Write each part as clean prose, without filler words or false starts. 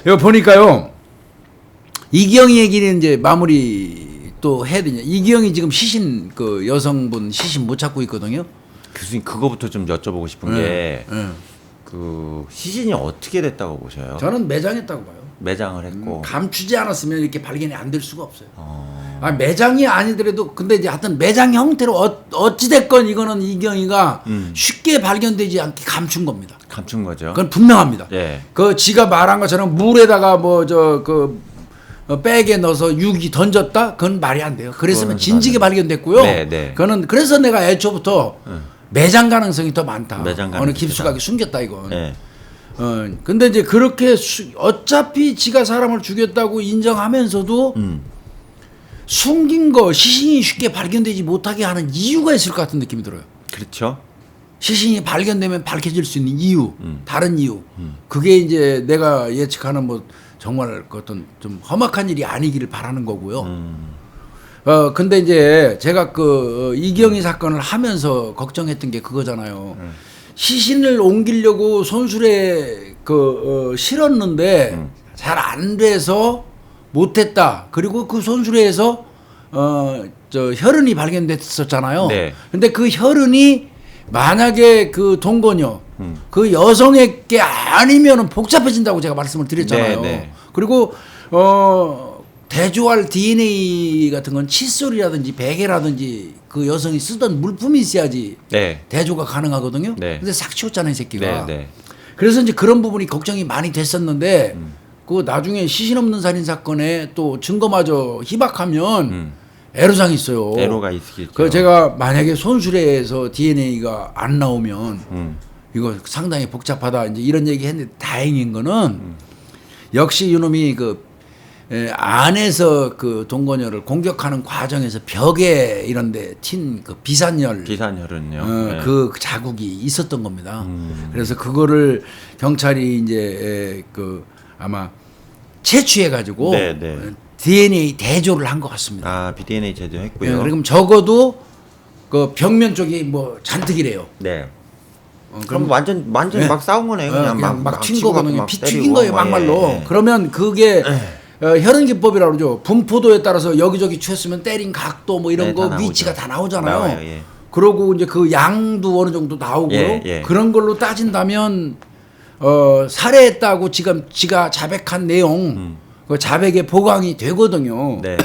여기 보니까요. 이기영이 얘기는 이제 마무리 또 해야 되냐. 이기영이 지금 시신 그 여성분 시신 못 찾고 있거든요. 교수님 그거부터 좀 여쭤보고 싶은 게 그 시신이 어떻게 됐다고 보셔요? 저는 매장했다고 봐요. 매장을 했고 감추지 않았으면 이렇게 발견이 안 될 수가 없어요. 아, 매장이 아니더라도 근데 이제 하여튼 매장 형태로 어찌 됐건 이거는 이경이가 쉽게 발견되지 않게 감춘 겁니다. 감춘 거죠. 그건 분명합니다. 예. 그 지가 말한 것처럼 물에다가 뭐 저 그 백에 넣어서 유기 던졌다? 그건 말이 안 돼요. 그랬으면 진즉에 발견됐고요. 네, 네. 그거는 그래서 내가 애초부터 매장 가능성이 더 많다. 매장 어느 가능성이 깊숙하게 숨겼다 이건. 네. 근데 이제 그렇게 어차피 지가 사람을 죽였다고 인정하면서도 숨긴 거 시신이 쉽게 발견되지 못하게 하는 이유가 있을 것 같은 느낌이 들어요. 그렇죠. 시신이 발견되면 밝혀질 수 있는 이유, 다른 이유. 그게 이제 내가 예측하는 뭐 정말 그 어떤 좀 험악한 일이 아니기를 바라는 거고요. 근데 이제 제가 그 이경희 사건을 하면서 걱정했던 게 그거잖아요. 시신을 옮기려고 손수레 실었는데 잘 안 돼서 못했다. 그리고 그 손수레에서 저 혈흔이 발견됐었잖아요. 네. 근데 그 혈흔이 만약에 그 동거녀 그 여성에게 아니면은 복잡해진다고 제가 말씀을 드렸잖아요. 네, 네. 그리고 대조할 DNA 같은 건 칫솔이라든지 베개라든지 그 여성이 쓰던 물품이 있어야지 네. 대조가 가능하거든요. 네. 근데 싹 치웠잖아요, 이 새끼가. 네, 네. 그래서 이제 그런 부분이 걱정이 많이 됐었는데 그 나중에 시신 없는 살인 사건에 또 증거마저 희박하면 애로사항이 있어요. 애로가 있겠죠. 그 제가 만약에 손수레에서 DNA가 안 나오면 이거 상당히 복잡하다 이제 이런 얘기 했는데 다행인 거는 역시 이놈이 안에서 그 동거녀를 공격하는 과정에서 벽에 이런데 튄 그 비산혈은요. 네. 그 자국이 있었던 겁니다. 그래서 그거를 경찰이 이제 아마 채취해 가지고 네, 네. DNA 대조를 한 것 같습니다. 아, BDNA 제조했고요. 예, 그럼 적어도 그 벽면 쪽이 뭐 잔뜩이래요. 네. 그럼 완전 네. 막 싸운 거네요. 그냥 막 튄 치고 거거든요. 막 튀긴 때리고 거예요, 막, 막말로. 예, 예. 그러면 그게 혈흔기법이라고 그러죠. 분포도에 따라서 여기저기 튀었으면 때린 각도 뭐 이런 네, 거 다 위치가 나오죠. 다 나오잖아요. 나와요, 예. 그러고 이제 그 양도 어느 정도 나오고 예, 예. 그런 걸로 따진다면 살해했다고 지금 지가 자백한 내용 그 자백에 보강이 되거든요. 네.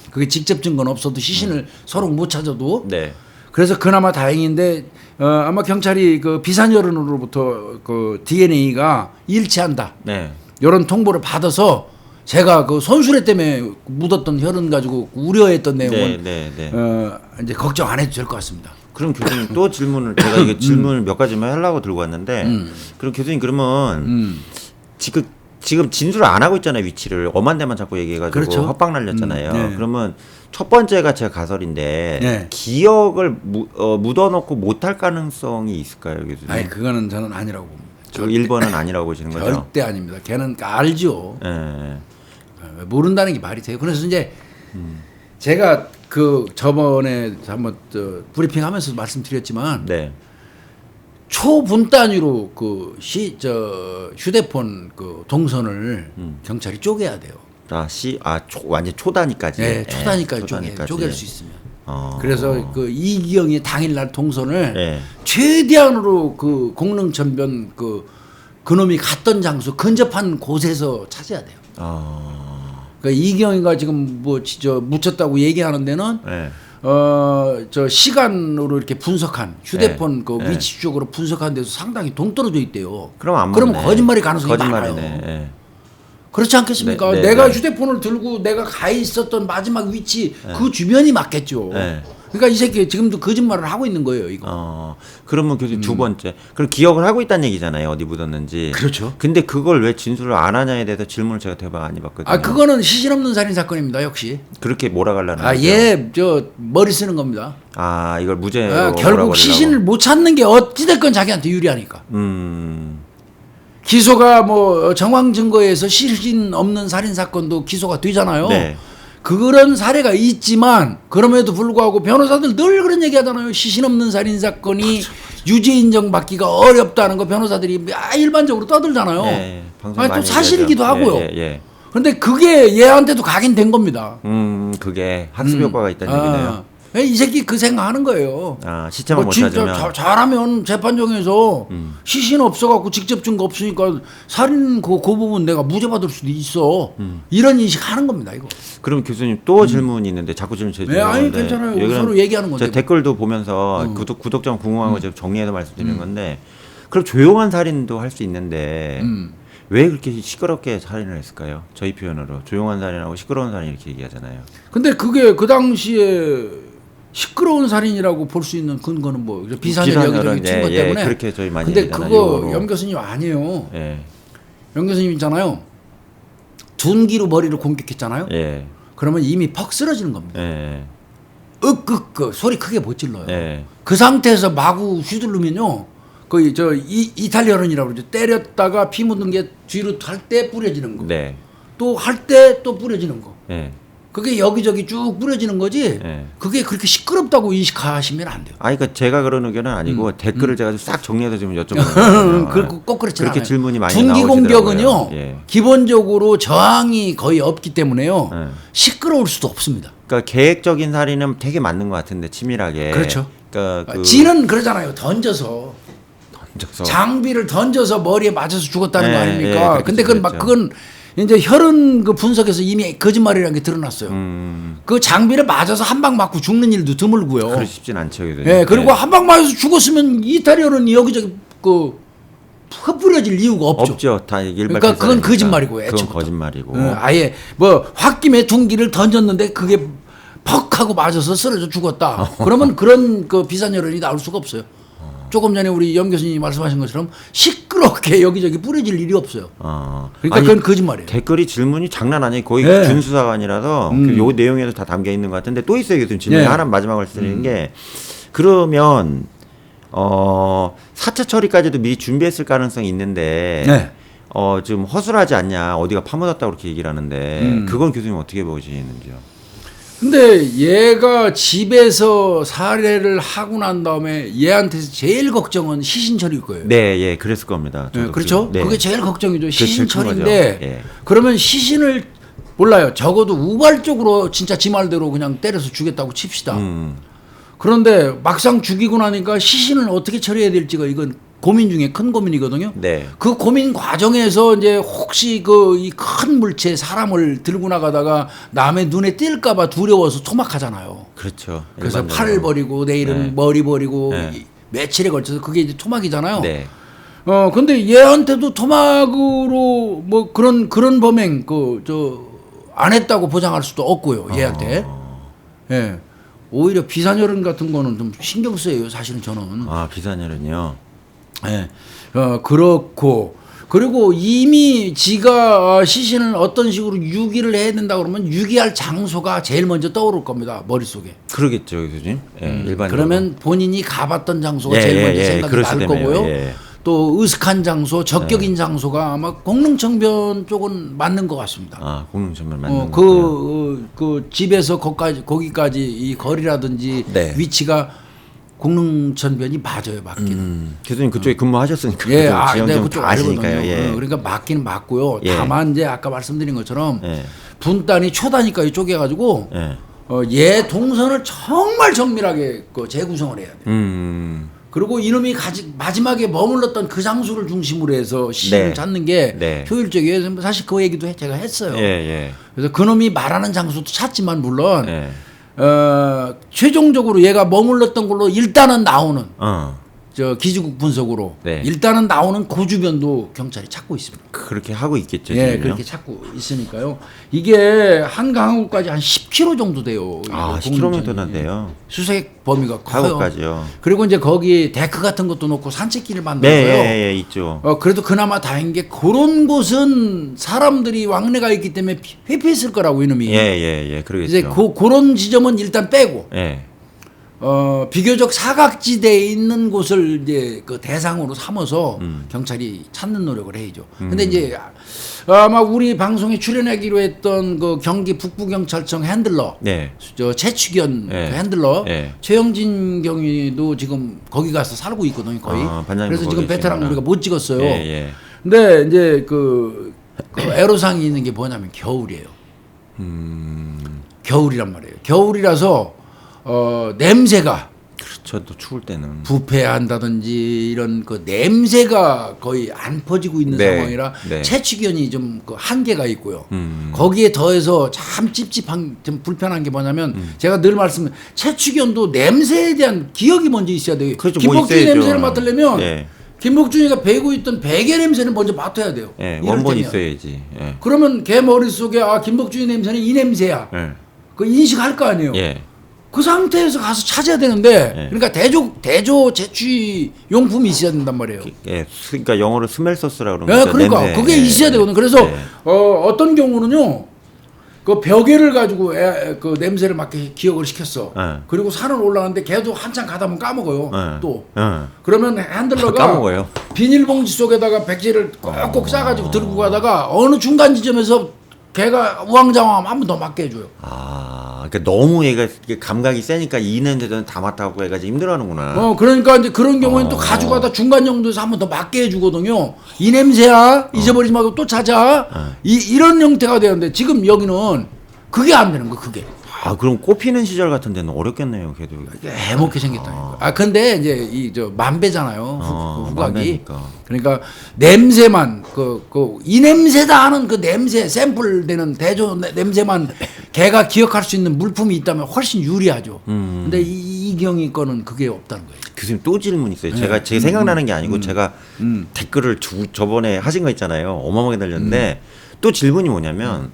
그게 직접 증거는 없어도 시신을 서로 못 찾아도. 네. 그래서 그나마 다행인데 아마 경찰이 그 비산혈흔으로부터 그 DNA가 일치한다. 네. 이런 통보를 받아서 제가 그 손수레 때문에 묻었던 혈흔 가지고 우려했던 내용은 네. 이제 걱정 안 해도 될 것 같습니다. 그럼 교수님 또 질문을 제가 이게 질문을 몇 가지만 하려고 들고 왔는데 그럼 교수님 그러면 지금 진술을 안 하고 있잖아요. 위치를 엄한 데만 자꾸 얘기해가지고 그렇죠. 헛박 날렸잖아요. 네. 그러면 첫 번째가 제 가설인데 네. 기억을 묻어놓고 못할 가능성이 있을까요, 교수님? 아니 그거는 저는 아니라고 봅니다. 그 1번은 아니라고 보시는 거죠? 절대 아닙니다. 걔는 알죠. 예. 모른다는 게 말이 돼요. 그래서 이제 제가 그 저번에 한번 브리핑하면서 말씀드렸지만 네. 초분 단위로 휴대폰 그 동선을 경찰이 쪼개야 돼요. 완전 초단위까지. 네, 초단위까지 쪼갤 수 있으면. 그래서 그 이기영이 당일날 동선을 네. 최대한으로 그 공릉천변 그놈이 갔던 장소 근접한 곳에서 찾아야 돼요. 그러니까 이기영이가 지금 묻혔다고 얘기하는 데는 네. 저 시간으로 이렇게 분석한 휴대폰 네. 그 네. 위치 쪽으로 분석한 데서 상당히 동떨어져 있대요. 그럼 거짓말이 가능성이 많아요. 네. 그렇지 않겠습니까? 네, 내가 네. 휴대폰을 들고 내가 가 있었던 마지막 위치 그 주변이 맞겠죠. 네. 그러니까 이 새끼 지금도 거짓말을 하고 있는 거예요, 이거. 그러면 교수님 두 번째. 그럼 기억을 하고 있다는 얘기잖아요. 어디 묻었는지. 그렇죠. 근데 그걸 왜 진술을 안 하냐에 대해서 질문을 제가 대박 많이 받거든요. 그거는 시신 없는 살인 사건입니다, 역시. 그렇게 몰아가려는 거죠. 저 머리 쓰는 겁니다. 이걸 무죄로 결국 시신을 못 찾는 게 어찌됐건 자기한테 유리하니까. 기소가 뭐 정황 증거에서 시신 없는 살인 사건도 기소가 되잖아요. 네. 그런 사례가 있지만 그럼에도 불구하고 변호사들 늘 그런 얘기하잖아요. 시신 없는 살인 사건이 유죄 인정받기가 어렵다는 거 변호사들이 일반적으로 떠들잖아요. 예, 방송 아니, 또 많이 사실이기도 얘기하죠. 하고요. 예. 근데 그게 얘한테도 각인된 겁니다. 그게 학습 효과가 있다는 얘기네요. 이 새끼 그 생각하는 거예요. 아, 시체만 못 진짜 찾으면. 잘하면 재판정에서 시신 없어갖고 직접 증거 없으니까 살인 그 부분 내가 무죄 받을 수도 있어. 이런 인식하는 겁니다. 이거. 그럼 교수님 또 질문이 있는데 자꾸 질문 네, 아니 괜찮아요. 서로 얘기하는 건데. 제가 댓글도 보면서 구독자 궁금한 거 제가 정리해서 말씀드리는 건데 그럼 조용한 살인도 할 수 있는데 왜 그렇게 시끄럽게 살인을 했을까요? 저희 표현으로 조용한 살인하고 시끄러운 살인 이렇게 얘기하잖아요. 근데 그게 그 당시에 시끄러운 살인이라고 볼 수 있는 근거는 뭐 비산을 여기저기 친 것 때문에. 그렇게 저희 많이 근데 얘기하잖아요. 그거 요거로. 염 교수님 아니에요. 예. 염 교수님 있잖아요. 둔기로 머리를 공격했잖아요. 예. 그러면 이미 퍽 쓰러지는 겁니다. 예. 소리 크게 못 질러요. 예. 그 상태에서 마구 휘두르면요. 거의 이탈리아론이라고 그러죠. 때렸다가 피 묻는 게 뒤로 할 때 뿌려지는 거. 네. 또 할 때 또 뿌려지는 거. 예. 그게 여기저기 쭉 뿌려지는 거지. 예. 그게 그렇게 시끄럽다고 인식하시면 안 돼요. 아니, 그러니까 제가 그런 의견은 아니고 댓글을 제가 싹 정리해서 지금 여쭤보는 거예요. 꼭 그렇지 그렇게 않아요. 질문이 많이 둔기 나오시더라고요. 공격은요. 예. 기본적으로 저항이 거의 없기 때문에요. 예. 시끄러울 수도 없습니다. 그러니까 계획적인 살인은 되게 맞는 것 같은데 치밀하게. 그렇죠. 그러니까 지는 그러잖아요. 던져서 던져서. 장비를 던져서 머리에 맞아서 죽었다는 거 예, 아닙니까? 예, 근데 그렇죠. 그건 이제 혈흔 그 분석에서 이미 거짓말이라는 게 드러났어요. 그 그 장비를 맞아서 한 방 맞고 죽는 일도 드물고요. 그렇 쉽진 않죠. 예, 그리고 한 방 맞아서 죽었으면 이탈리아는 여기저기 그 흩뿌려질 이유가 없죠. 없죠. 다 일반. 그러니까 그건 거짓말이고, 그건 애초부터. 거짓말이고. 아예 뭐 홧김에 둔기를 던졌는데 그게 퍽 하고 맞아서 쓰러져 죽었다. 그러면 그런 그 비산혈흔이 나올 수가 없어요. 조금 전에 우리 염 교수님이 말씀하신 것처럼 시끄럽게 여기저기 뿌려질 일이 없어요. 그러니까 아니, 그건 거짓말이에요. 댓글이 질문이 장난 아니에요. 거의 네. 준수사관이라서 요 내용에도 다 담겨 있는 것 같은데 또 있어요. 교수님 질문이 네. 하나 마지막으로 드리는 게 그러면 4차 처리까지도 미리 준비했을 가능성이 있는데 네. 좀 허술하지 않냐 어디가 파묻었다고 그렇게 얘기를 하는데 그건 교수님 어떻게 보시는지요? 근데 얘가 집에서 살해를 하고 난 다음에 얘한테 제일 걱정은 시신 처리일 거예요. 네, 예, 그랬을 겁니다. 저도 그렇죠? 네. 그게 제일 걱정이죠. 그게 시신 제일 큰 처리인데 거죠. 예. 그러면 시신을 몰라요. 적어도 우발적으로 진짜 지 말대로 그냥 때려서 죽였다고 칩시다. 그런데 막상 죽이고 나니까 시신을 어떻게 처리해야 될지가 이건 고민 중에 큰 고민이거든요. 네. 그 고민 과정에서 이제 혹시 그 이 큰 물체 사람을 들고 나가다가 남의 눈에 띌까봐 두려워서 토막하잖아요. 그렇죠. 그래서 일반적으로. 팔을 버리고 내일은 네. 머리 버리고 네. 며칠에 걸쳐서 그게 이제 토막이잖아요. 네. 근데 얘한테도 토막으로 뭐 그런 범행 안 했다고 보장할 수도 없고요. 얘한테. 예. 오히려 비산혈흔 같은 거는 좀 신경 쓰여요. 사실은 저는. 아, 비산혈은요. 예. 그렇고 그리고 이미 지가 시신을 어떤 식으로 유기를 해야 된다 그러면 유기할 장소가 제일 먼저 떠오를 겁니다. 머릿속에. 그러겠죠, 교수님. 예, 일반적으로. 그러면 본인이 가봤던 장소가 예, 제일 예, 먼저 예, 생각이 그럴 날 수도 있네요. 거고요. 예. 또 으슥한 장소, 적격인 장소가 아마 공릉청변 쪽은 맞는 것 같습니다. 아, 공릉청변 맞는 거 같아요. 그 집에서 거기까지 이 거리라든지 네. 위치가 공릉천변이 맞아요, 맞기는. 교수님 그쪽에 근무하셨으니까 예, 지형 내가 좀 그쪽 다 아시니까요. 알거든요. 예. 그러니까 맞기는 맞고요. 예. 다만 이제 아까 말씀드린 것처럼 예. 분단이 초단위까지 쪼개가지고 예. 얘 동선을 정말 정밀하게 재구성을 해야 돼요. 그리고 이놈이 마지막에 머물렀던 그 장소를 중심으로 해서 시신을 네. 찾는 게 네. 효율적이에요. 사실 그 얘기도 제가 했어요. 예, 예. 그래서 그놈이 말하는 장소도 찾지만 물론 예. 최종적으로 얘가 머물렀던 걸로 일단은 나오는 기지국 분석으로 네. 일단은 나오는 그 주변도 경찰이 찾고 있습니다. 그렇게 하고 있겠죠. 예, 지금요? 그렇게 찾고 있으니까요. 이게 한강하고까지 한 10km 정도 돼요. 아, 이거 10km나 돼요. 수색 범위가 커요. 하고까지요. 그리고 이제 거기 데크 같은 것도 놓고 산책길을 만들어서요. 네, 예, 있죠. 그래도 그나마 다행인 게 그런 곳은 사람들이 왕래가 있기 때문에 회피했을 거라고 이놈이. 예, 예, 예, 그러겠죠. 이제 그런 지점은 일단 빼고 예. 비교적 사각지대에 있는 곳을 이제 그 대상으로 삼아서 경찰이 찾는 노력을 해야죠. 근데 이제 아마 우리 방송에 출연하기로 했던 그 경기 북부경찰청 핸들러, 네. 저 최측연 네. 그 핸들러 네. 최영진 경위도 지금 거기 가서 살고 있거든요, 거의. 반장님도 그래서 지금 거기 베테랑 계시구나. 우리가 못 찍었어요. 예, 예. 근데 이제 그 애로사항이 있는 게 뭐냐면 겨울이에요. 겨울이란 말이에요. 겨울이라서 냄새가 그렇죠. 또 추울 때는. 부패한다든지 이런 그 냄새가 거의 안 퍼지고 있는 네. 상황이라 네. 채취견이 좀 그 한계가 있고요. 거기에 더해서 참 찝찝한 좀 불편한 게 뭐냐면 제가 늘 말씀드린 채취견도 냄새에 대한 기억이 먼저 있어야 돼요. 그렇죠. 뭐 김복준이 있어야죠. 냄새를 맡으려면 네. 김복준이가 배고 있던 베개 냄새는 먼저 맡아야 돼요. 예, 이럴 원본 때면. 있어야지. 예. 그러면 걔 머릿속에 아 김복준이 냄새는 이 냄새야. 예. 그 인식할 거 아니에요. 예. 그 상태에서 가서 찾아야 되는데 예. 그러니까 대조 제취 용품이 있어야 된단 말이에요. 예. 그러니까 영어로 스멜 소스라고 예, 그러는 거죠. 그러니까 냄새. 그게 예. 있어야 되거든요. 그래서 예. 어떤 경우는요, 그 벽에를 가지고 그 냄새를 맡게 기억을 시켰어. 예. 그리고 산을 올라가는데 걔도 한참 가다 보면 까먹어요. 예. 또 예. 그러면 핸들러가 까먹어요. 비닐봉지 속에다가 백지를 꼭꼭 싸가지고 들고 가다가 어느 중간 지점에서 걔가 우왕좌왕하면 한 번 더 맡게 해줘요. 그러니까 너무 얘가 이게 감각이 세니까 이 냄새는 다 맡아갖고 얘가 지금 힘들어하는구나. 그러니까 이제 그런 경우에는 또 가져가다 중간 정도에서 한 번 더 맡게 해주거든요. 이 냄새야, 잊어버리지 말고 또 찾아. 이런 형태가 되는데 지금 여기는 그게 안 되는 거, 그게. 그럼 꽃피는 시절 같은 데는 어렵겠네요, 걔도. 이게 해먹게 생겼다니까. 근데 이제 이 저 만배잖아요, 후각이. 만배니까. 그러니까 냄새만 이 냄새다 하는 그 냄새 샘플 되는 대조 냄새만 걔가 기억할 수 있는 물품이 있다면 훨씬 유리하죠. 근데 이 경이 거는 그게 없다는 거예요. 교수님 또 질문 있어요. 제가 제 생각나는 게 아니고 제가 댓글을 저번에 하신 거 있잖아요. 어마어마하게 달렸는데 또 질문이 뭐냐면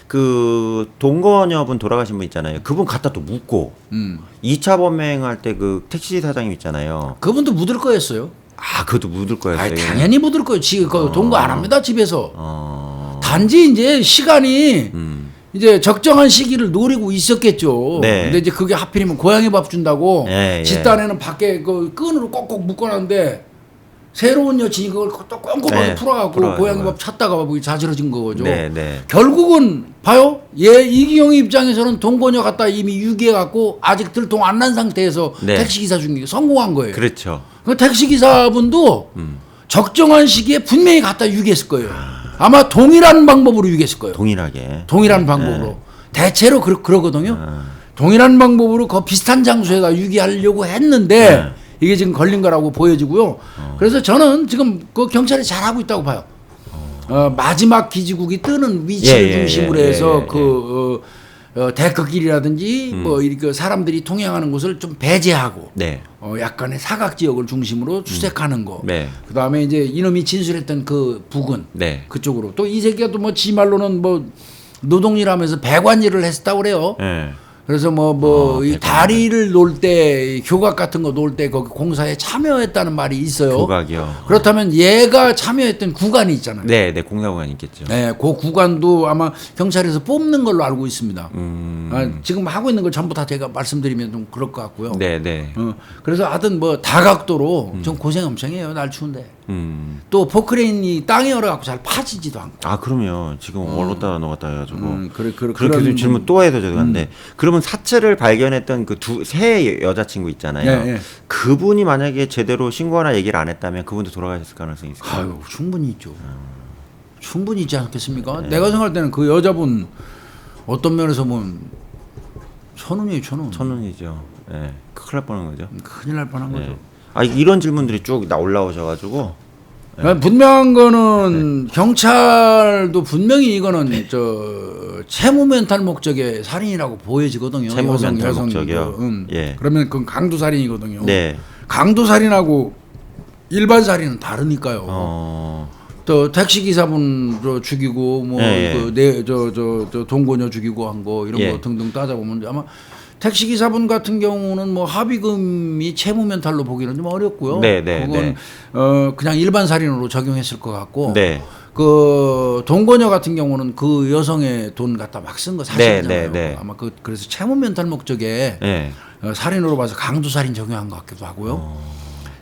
그 동거녀분 돌아가신 분 있잖아요. 그분 갖다 또 묻고 2차 범행할 때 그 택시 사장님 있잖아요. 그분도 묻을 거였어요. 그것도 묻을 거였어요. 당연히 묻을 거예요. 지금 동거 안 합니다 집에서. 어. 단지 이제 시간이 이제 적정한 시기를 노리고 있었겠죠. 네. 근데 이제 그게 하필이면 고양이 밥 준다고 예, 예. 집단에는 밖에 그 끈으로 꼭꼭 묶어놨는데 새로운 여친이 그걸 또 꼼꼼하게 네, 풀어갖고 풀어가지고. 고양이 밥 찾다가 보기 자지러진 거죠. 네, 네. 결국은 봐요. 이기경의 입장에서는 동거녀 갖다 이미 유기해갖고 아직 들통 안 난 상태에서 네. 택시기사 중에 성공한 거예요. 그렇죠. 그 택시기사분도 적정한 시기에 분명히 갖다 유기했을 거예요. 아마 동일한 방법으로 유기했을 거예요. 동일하게. 동일한 방법으로. 대체로 그러거든요. 동일한 방법으로 그 비슷한 장소에다 유기하려고 했는데 이게 지금 걸린 거라고 보여지고요. 그래서 저는 지금 그 경찰이 잘하고 있다고 봐요. 마지막 기지국이 뜨는 위치를 중심으로 해서 데크길이라든지 뭐 이렇게 사람들이 통행하는 곳을 좀 배제하고 네. 약간의 사각 지역을 중심으로 수색하는 거. 네. 그다음에 이제 이놈이 진술했던 그 부근 네. 그쪽으로 또 이 새끼가 또 뭐 지 말로는 뭐 노동일하면서 배관일을 했었다고 그래요. 네. 그래서 이 다리를 놓을 때 교각 같은 거 놓을 때 거기 공사에 참여했다는 말이 있어요. 교각이요. 그렇다면 얘가 참여했던 구간이 있잖아요. 네, 네, 공사구간 있겠죠. 네, 그 구간도 아마 경찰에서 뽑는 걸로 알고 있습니다. 지금 하고 있는 걸 전부 다 제가 말씀드리면 좀 그럴 것 같고요. 네, 네. 그래서 하여튼 뭐 다각도로 좀 고생 엄청 해요. 날 추운데. 음. 또 포크레인이 땅에 얼어갖고 잘 파지지도 않고. 그럼요. 지금 얼었다 녹았다 해가지고. 그런 그렇게 질문 또 해도 죄송한데 그러면 사체를 발견했던 그 새 여자친구 있잖아요. 예, 예. 그분이 만약에 제대로 신고나 얘기를 안 했다면 그분도 돌아가셨을 가능성이 있어요. 아유, 충분히 있죠. 충분히 있지 않겠습니까? 내가 생각할 때는 그 여자분 어떤 면에서 보면 천운이에요, 천운. 천운이죠. 예. 큰일 날 뻔한 거죠. 큰일 날 뻔한 거죠. 이런 질문들이 쭉 올라오셔가지고 분명한 거는 경찰도 분명히 이거는 저 채무 멘탈 목적의 살인이라고 보여지거든요. 채무 멘탈 목적이요? 예. 그러면 그건 강도 살인이거든요. 네. 강도 살인하고 일반 살인은 다르니까요. 또 택시 기사분 죽이고 뭐 저 동거녀 죽이고 한 거 이런 거 등등 따져보면 아마 택시 기사분 같은 경우는 뭐 합의금이 채무 멘탈로 보기는 좀 어렵고요. 그건 그냥 일반 살인으로 적용했을 것 같고. 네. 그 동거녀 같은 경우는 그 여성의 돈 갖다 막 쓴 거 사실이잖아요. 네. 아마 그래서 채무 멘탈 목적에 살인으로 봐서 강도살인 적용한 것 같기도 하고요.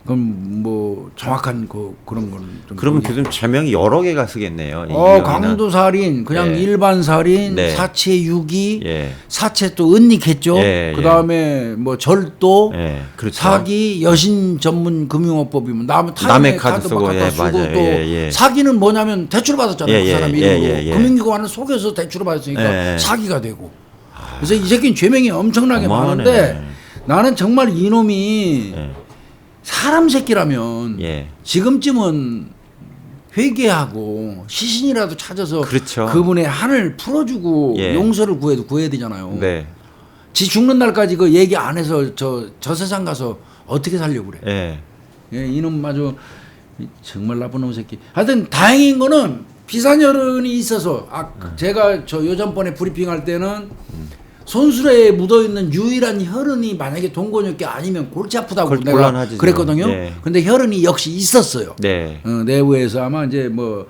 그럼 뭐 정확한 그런 거는 좀 그러면 모르겠- 교수님 제명이 여러 개가 쓰겠네요. 이 유형에는. 강도살인, 그냥 예. 일반 살인, 네. 사체 유기, 예. 사체 또 은닉했죠. 예, 그 다음에 뭐 절도, 예. 그렇죠. 사기, 여신 전문 금융업법이면 남의 타인의 카드 카드 쓰고, 갖다 예, 쓰고 맞아요. 또 예, 예. 사기는 뭐냐면 대출을 받았잖아요. 예, 그 예, 사람 예, 이름으로 예, 예. 금융기관을 속여서 대출을 받았으니까 예. 사기가 되고. 그래서 이 새끼는 죄명이 엄청나게 어마어마하네. 많은데 나는 정말 이놈이 예. 사람 새끼라면 예. 지금쯤은 회개하고 시신이라도 찾아서 그렇죠. 그분의 한을 풀어주고 예. 용서를 구해도 구해야 되잖아요. 네. 지 죽는 날까지 그 얘기 안 해서 저 세상 가서 어떻게 살려고 그래. 예. 예, 이놈 마저 정말 나쁜 놈 새끼. 하여튼 다행인 거는 비산혈흔이 있어서 제가 저 요전번에 브리핑할 때는 손수레에 묻어있는 유일한 혈흔이 만약에 동gon역계 아니면 골치 아프다고 그걸 내가 곤란하지, 그랬거든요. 네. 근데 혈흔이 역시 있었어요. 네. 내부에서 아마 이제 뭐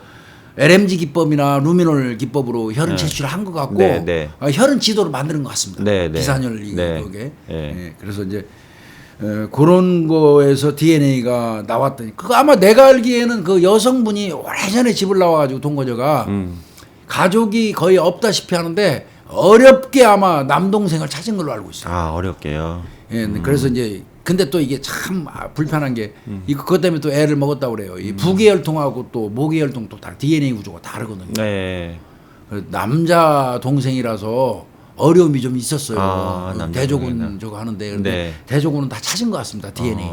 LMG 기법이나 루미놀 기법으로 혈흔 채취를 한 것 같고 네, 네. 혈흔 지도를 만드는 것 같습니다. 네, 네. 비산혈이 네. 그게. 네. 예, 그래서 이제 그런 거에서 DNA가 나왔더니 그거 아마 내가 알기에는 그 여성분이 오래전에 집을 나와가지고 동거녀가 가족이 거의 없다시피 하는데 어렵게 아마 남동생을 찾은 걸로 알고 있어요. 아, 어렵게요. 예, 그래서 이제 근데 또 이게 참 불편한 게 이거 그것 때문에 또 애를 먹었다고 그래요. 이 부계혈통하고 또 모계혈통 또 다 DNA 구조가 다르거든요. 네. 그래서 남자 동생이라서 어려움이 좀 있었어요. 아, 그 남자 대조군 동생이나. 저거 하는데 근데 네. 대조군은 다 찾은 것 같습니다. DNA. 예,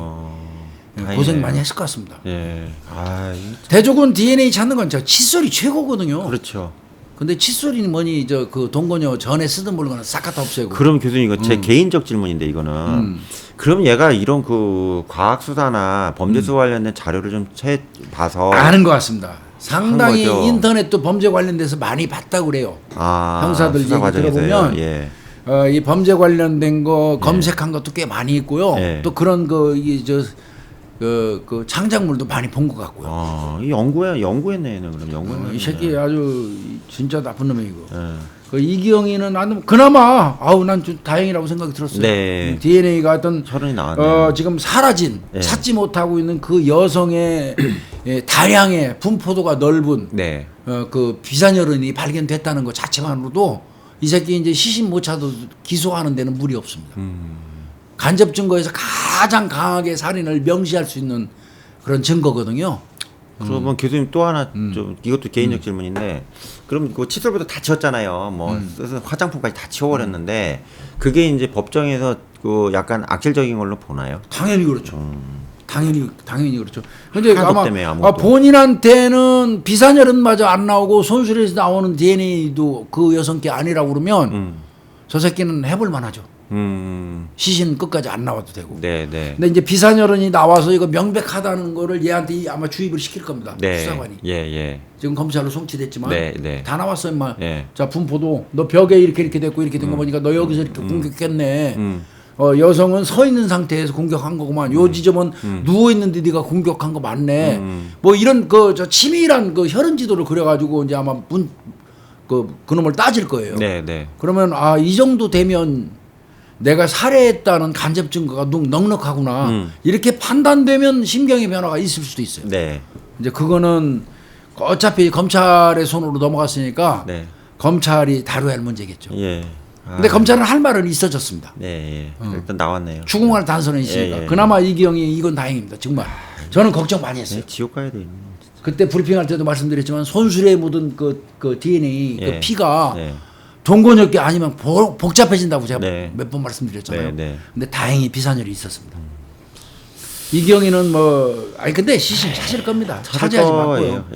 다행이네요. 고생 많이 했을 것 같습니다. 예. 아, 대조군 DNA 찾는 건 저 칫솔이 최고거든요. 그렇죠. 근데 칫솔이 뭐니 저 그 동거녀 전에 쓰던 물건은 싹 갖다 없애고. 그럼 교수님 이거 제 개인적 질문인데 이거는 그럼 얘가 이런 그 과학 수사나 범죄 수사 관련된 자료를 좀 봐서 아는 것 같습니다. 상당히 거죠. 인터넷도 범죄 관련돼서 많이 봤다고 그래요. 형사들 수사 얘기 과정에서요? 들어보면 예. 이 범죄 관련된 거 검색한 것도 꽤 많이 있고요. 네. 또 그런 그 창작물도 많이 본 것 같고요. 이 연구했네 얘는 그럼 연구했네. 이 새끼 아주 진짜 나쁜 놈이고. 예. 그 이기영이는 나는 그나마 난 좀 다행이라고 생각이 들었어요. 네. DNA가 어떤 혈흔이 나왔네요. 지금 사라진 네. 찾지 못하고 있는 그 여성의 다량의 분포도가 넓은 네. 그 비산혈흔이 발견됐다는 것 자체만으로도 이 새끼 이제 시신 못 찾아도 기소하는 데는 무리 없습니다. 간접 증거에서 가장 강하게 살인을 명시할 수 있는 그런 증거거든요. 그러면 교수님 또 하나 좀 이것도 개인적 질문인데 그럼 그 칫솔부터 다 치웠잖아요. 뭐 쓰는 화장품까지 다 치워버렸는데 그게 이제 법정에서 그 약간 악질적인 걸로 보나요? 당연히 그렇죠. 당연히 그렇죠. 근데 하나도 아마 없다며요, 아무것도. 본인한테는 비산혈흔마저 안 나오고 손수레에서 나오는 DNA도 그 여성께 아니라고 그러면 저 새끼는 해볼 만하죠. 시신 끝까지 안 나와도 되고. 네, 네. 근데 이제 비산혈흔이 나와서 이거 명백하다는 거를 얘한테 아마 주입을 시킬 겁니다. 네. 수사관이. 예, 예. 지금 검찰로 송치됐지만 네, 네. 다 나왔어 임마. 네. 자 분포도 너 벽에 이렇게 됐고 이렇게 된 거 보니까 너 여기서 이렇게 공격했네. 여성은 서 있는 상태에서 공격한 거구만. 요 지점은 누워 있는데 네가 공격한 거 맞네. 뭐 이런 저 치밀한 그 혈흔 지도를 그려가지고 이제 아마 그놈을 따질 거예요. 네, 네. 그러면 이 정도 되면 내가 살해했다는 간접 증거가 넉넉하구나. 이렇게 판단되면 심경의 변화가 있을 수도 있어요. 네. 이제 그거는 어차피 검찰의 손으로 넘어갔으니까 네. 검찰이 다뤄야 할 문제겠죠. 예. 근데 검찰은 할 말은 있어졌습니다. 네, 예. 일단 나왔네요. 추궁할 단서는 있으니까. 예, 예. 그나마 이기영이 이건 다행입니다. 정말. 저는 걱정 많이 했어요. 네, 지옥 가야 돼. 그때 브리핑할 때도 말씀드렸지만 손수레에 묻은 그 DNA, 예. 그 피가 네. 동gon역계 아니면 복잡해진다고 제가 네. 몇 번 말씀드렸잖아요. 네, 네. 근데 다행히 비산혈이 있었습니다. 이기영이는 근데 시신 찾을 겁니다. 찾을 차지하지 거예요. 말고요.